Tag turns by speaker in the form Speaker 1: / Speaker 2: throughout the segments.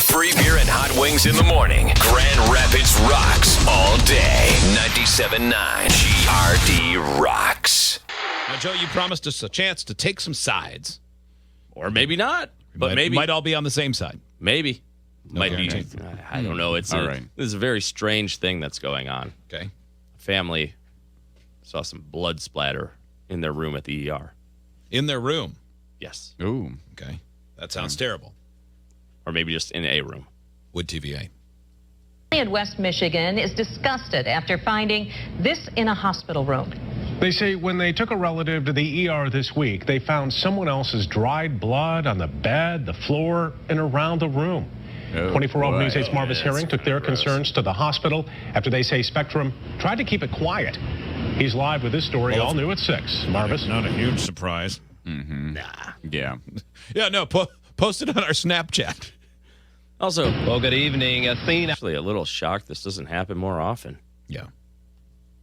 Speaker 1: Free beer and hot wings in the morning. Grand Rapids rocks all day. 97.9 GRD rocks.
Speaker 2: Now, Joe, you promised us a chance to take some sides.
Speaker 3: Or maybe not. But maybe.
Speaker 2: Might all be on the same side.
Speaker 3: Maybe. Might be. I don't know. This is a very strange thing that's going on.
Speaker 2: Okay.
Speaker 3: A family saw some blood splatter in their room at the ER.
Speaker 2: In their room?
Speaker 3: Yes.
Speaker 4: Ooh.
Speaker 2: Okay. That sounds terrible.
Speaker 3: Or maybe just in a room.
Speaker 2: Wood TVA.
Speaker 5: In West Michigan is disgusted after finding this in a hospital room.
Speaker 6: They say when they took a relative to the ER this week, they found someone else's dried blood on the bed, the floor, and around the room. 24-hour News 8's Marvis Herring took their concerns to the hospital after they say Spectrum tried to keep it quiet. He's live with this story, all new at 6. Marvis?
Speaker 2: Not a huge surprise.
Speaker 4: Mm-hmm.
Speaker 3: Nah.
Speaker 4: Yeah.
Speaker 2: Yeah, no, post it on our Snapchat.
Speaker 3: Also,
Speaker 7: well, good evening. A scene
Speaker 3: actually a little shocked this doesn't happen more often.
Speaker 2: Yeah.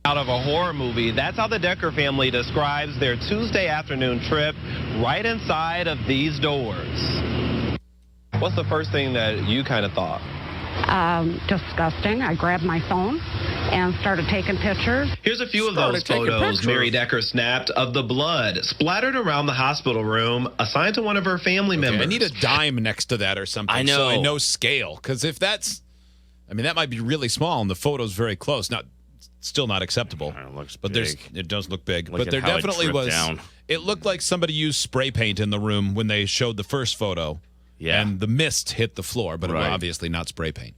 Speaker 7: out of a horror movie. That's how the Decker family describes their Tuesday afternoon trip right inside of these doors. What's the first thing that you kind of thought?
Speaker 8: Disgusting. I grabbed my phone and started taking pictures.
Speaker 7: Here's a few of those photos Mary Decker snapped of the blood splattered around the hospital room assigned to one of her family members.
Speaker 2: I need a dime next to that or something.
Speaker 3: I know.
Speaker 2: So I know scale. Because if that's, I mean, that might be really small and the photo's very close. Still not acceptable.
Speaker 3: It looks
Speaker 2: but
Speaker 3: big.
Speaker 2: It does look big.
Speaker 3: Look
Speaker 2: but
Speaker 3: at
Speaker 2: there
Speaker 3: how it
Speaker 2: definitely
Speaker 3: dripped
Speaker 2: was.
Speaker 3: down.
Speaker 2: It looked like somebody used spray paint in the room when they showed the first photo.
Speaker 3: Yeah.
Speaker 2: And the mist hit the floor, but it was obviously not spray paint.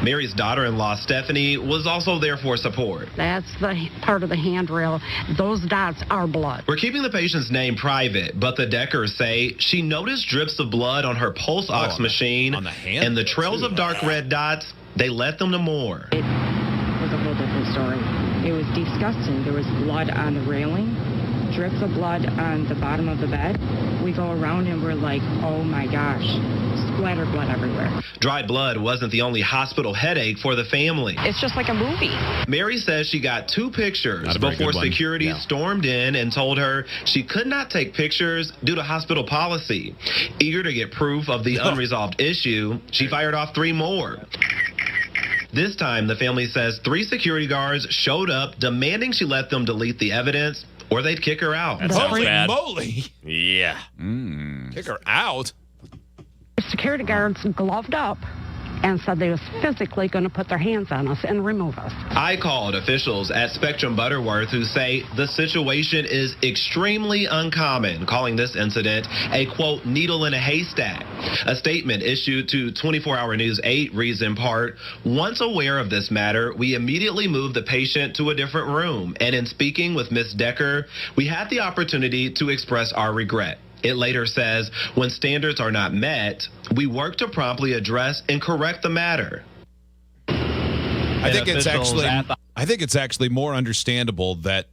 Speaker 7: Mary's daughter-in-law, Stephanie, was also there for support.
Speaker 8: That's the part of the handrail. Those dots are blood.
Speaker 7: We're keeping the patient's name private, but the Deckers say she noticed drips of blood on her pulse ox machine
Speaker 2: on the hand?
Speaker 7: and the trails of dark red dots. They led them to more.
Speaker 9: It was a whole different story. It was disgusting. There was blood on the railing, drips of blood on the bottom of the bed. We go around and we're like, oh my gosh, splattered blood everywhere.
Speaker 7: Dried blood wasn't the only hospital headache for the family.
Speaker 9: It's just like a movie.
Speaker 7: Mary says she got 2 pictures
Speaker 2: Not a very
Speaker 7: before
Speaker 2: good one.
Speaker 7: security stormed in and told her she could not take pictures due to hospital policy. Eager to get proof of the unresolved issue, she fired off 3 more. This time, the family says 3 security guards showed up demanding she let them delete the evidence or they'd kick her out.
Speaker 3: That sounds
Speaker 2: Holy
Speaker 3: bad.
Speaker 2: moly!
Speaker 3: Yeah.
Speaker 2: Kick her out?
Speaker 8: The security guards gloved up and said they was physically going to put their hands on us and remove us.
Speaker 7: I called officials at Spectrum Butterworth who say the situation is extremely uncommon, calling this incident a, quote, needle in a haystack. A statement issued to 24-Hour News 8 reads in part, once aware of this matter, we immediately moved the patient to a different room. And in speaking with Ms. Decker, we had the opportunity to express our regret. It later says, when standards are not met, we work to promptly address and correct the matter.
Speaker 2: I think it's actually more understandable that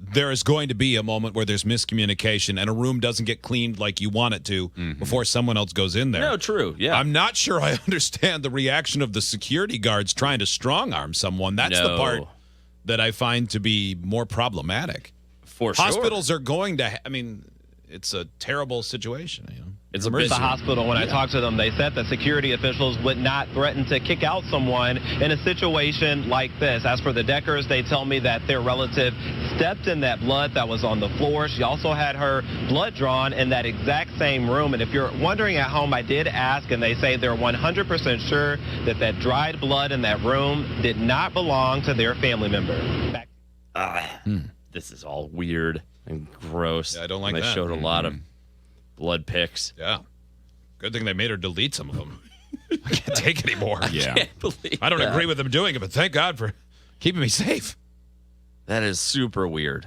Speaker 2: there is going to be a moment where there's miscommunication and a room doesn't get cleaned like you want it to before someone else goes in there.
Speaker 3: No, true. Yeah.
Speaker 2: I'm not sure I understand the reaction of the security guards trying to strong-arm someone. That's the part that I find to be more problematic.
Speaker 3: For sure.
Speaker 2: Hospitals are going to, it's a terrible situation. You know?
Speaker 3: It's a
Speaker 7: The hospital, when I talked to them, they said that security officials would not threaten to kick out someone in a situation like this. As for the Deckers, they tell me that their relative stepped in that blood that was on the floor. She also had her blood drawn in that exact same room. And if you're wondering at home, I did ask, and they say they're 100% sure that that dried blood in that room did not belong to their family member.
Speaker 3: This is all weird and gross.
Speaker 2: Yeah, I don't like
Speaker 3: They
Speaker 2: that.
Speaker 3: showed a lot of blood pics.
Speaker 2: Yeah. Good thing they made her delete some of them. I can't take anymore.
Speaker 4: Yeah.
Speaker 3: Can't believe
Speaker 2: I don't
Speaker 3: that.
Speaker 2: agree with them doing it, but thank God for keeping me safe.
Speaker 3: That is super weird.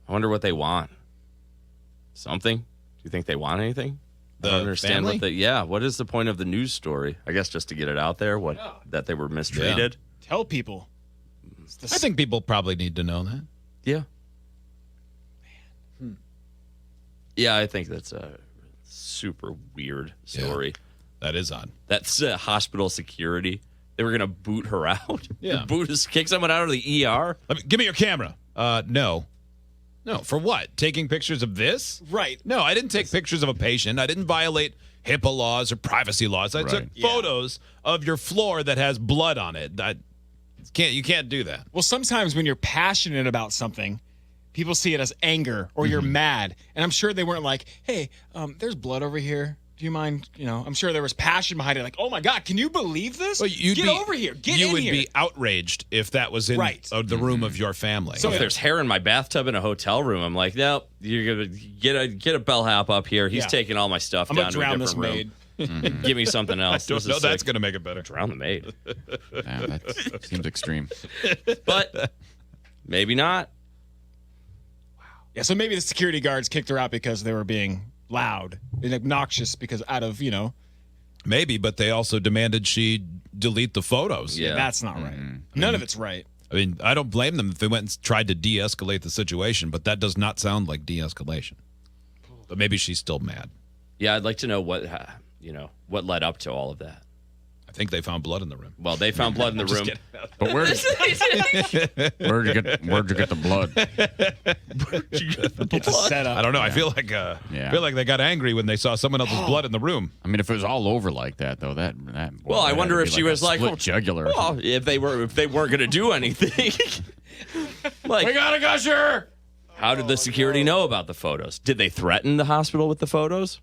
Speaker 3: I wonder what they want. Something? Do you think they want anything? I don't understand
Speaker 2: family?
Speaker 3: what is the point of the news story? I guess just to get it out there, that they were mistreated.
Speaker 10: Tell people.
Speaker 2: I think people probably need to know that.
Speaker 3: Yeah. Yeah, I think that's a super weird story.
Speaker 2: That is odd.
Speaker 3: That's hospital security. They were going to boot her out.
Speaker 2: Yeah.
Speaker 3: Kick someone out of the ER.
Speaker 2: Give me your camera. No. No, for what? Taking pictures of this?
Speaker 4: Right.
Speaker 2: No, I didn't take pictures of a patient. I didn't violate HIPAA laws or privacy laws. I took photos of your floor that has blood on it. You can't do that.
Speaker 4: Well, sometimes when you're passionate about something, people see it as anger or you're mad. And I'm sure they weren't like, hey, there's blood over here. Do you mind? I'm sure there was passion behind it. Like, oh my God, can you believe this? Well, get over here. Get in here.
Speaker 2: You would be outraged if that was in the room of your family.
Speaker 3: So if there's hair in my bathtub in a hotel room, I'm like, nope, you're going to get a bellhop up here. He's taking all my stuff down to a different room.
Speaker 4: Maid.
Speaker 3: Give me something else.
Speaker 2: I don't know that's going to make it better.
Speaker 3: Drown the maid.
Speaker 10: Yeah, that seems extreme.
Speaker 3: But maybe not.
Speaker 4: Yeah, so maybe the security guards kicked her out because they were being loud and obnoxious because
Speaker 2: Maybe, but they also demanded she delete the photos.
Speaker 4: Yeah, that's not right. None of it's right.
Speaker 2: I mean, I don't blame them if they went and tried to de-escalate the situation, but that does not sound like de-escalation. But maybe she's still mad.
Speaker 3: Yeah, I'd like to know what led up to all of that.
Speaker 2: I think they found blood in the room.
Speaker 3: Well, they found blood in the room.
Speaker 10: But where'd you get the blood?
Speaker 4: Setup.
Speaker 2: I don't know. I feel like they got angry when they saw someone else's blood in the room.
Speaker 10: I mean, if it was all over like that, though, that
Speaker 3: well, I wonder if she was like
Speaker 10: jugular.
Speaker 3: Well, if they weren't going to do anything, like
Speaker 10: we got a gusher.
Speaker 3: How did the security know about the photos? Did they threaten the hospital with the photos?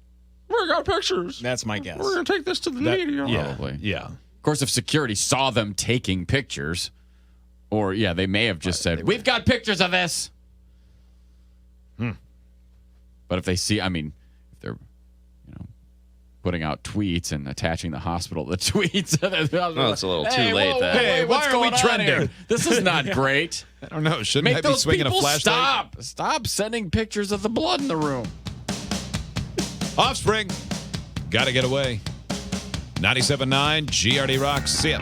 Speaker 3: We got pictures.
Speaker 4: That's my guess.
Speaker 3: We're going to take this to the media.
Speaker 10: Probably.
Speaker 2: Yeah.
Speaker 10: Of course, if security saw them taking pictures, or they may have just said, "We've got pictures of this." But if they see, if they're, putting out tweets and attaching the hospital to the tweets,
Speaker 3: it's a little too late.
Speaker 10: Hey, why are we trending? This is not great.
Speaker 2: I don't know. Shouldn't I be swinging a flashlight?
Speaker 10: Stop sending pictures of the blood in the room.
Speaker 2: Offspring. Gotta get away. 97.9 GRD Rocks. See ya.